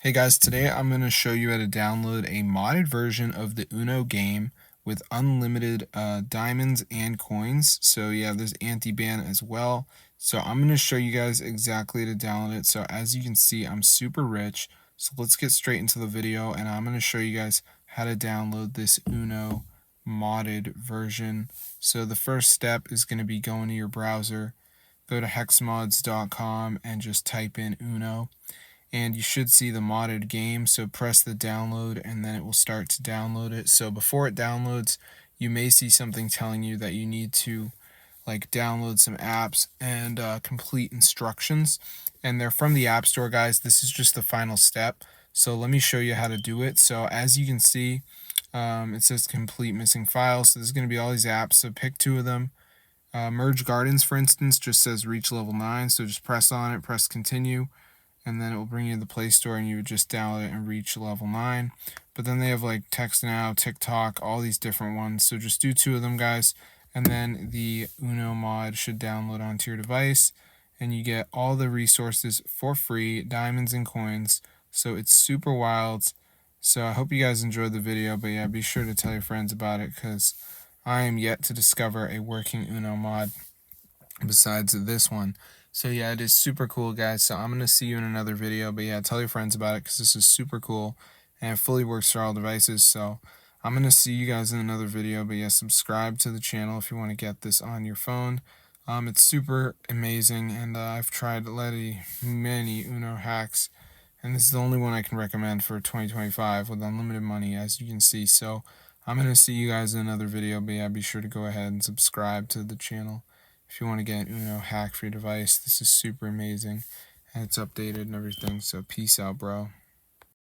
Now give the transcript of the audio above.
Hey guys, today I'm going to show you how to download a modded version of the Uno game with unlimited diamonds and coins. So yeah, there's anti-ban as well. So I'm going to show you guys exactly how to download it. So as you can see, I'm super rich. So let's get straight into the video and I'm going to show you guys how to download this Uno modded version. So the first step is going to be going to your browser, go to hexmods.com and just type in Uno, and you should see the modded game. So press the download and then it will start to download it. So before it downloads, you may see something telling you that you need to download some apps and complete instructions, and they're from the App Store, guys. This is just the final step, so let me show you how to do it. So as you can see, it says complete missing files. So there's going to be all these apps, so pick two of them. Merge Gardens, for instance, just says reach level 9, so just press on it, press continue, and then it will bring you to the Play Store and you would just download it and reach level 9. But then they have like Text Now, TikTok, all these different ones. So just do two of them, guys, and then the Uno mod should download onto your device and you get all the resources for free, diamonds and coins. So it's super wild. So I hope you guys enjoyed the video, but yeah, be sure to tell your friends about it because I am yet to discover a working Uno mod besides this one. So yeah, it is super cool, guys. So I'm going to see you in another video, but yeah, tell your friends about it because this is super cool and it fully works for all devices. So I'm going to see you guys in another video, but yeah, subscribe to the channel if you want to get this on your phone. It's super amazing, and I've tried many Uno hacks, and this is the only one I can recommend for 2025 with unlimited money, as you can see. So I'm going to see you guys in another video, but yeah, be sure to go ahead and subscribe to the channel if you want to get an Uno hack for your device. This is super amazing and it's updated and everything. So peace out, bro.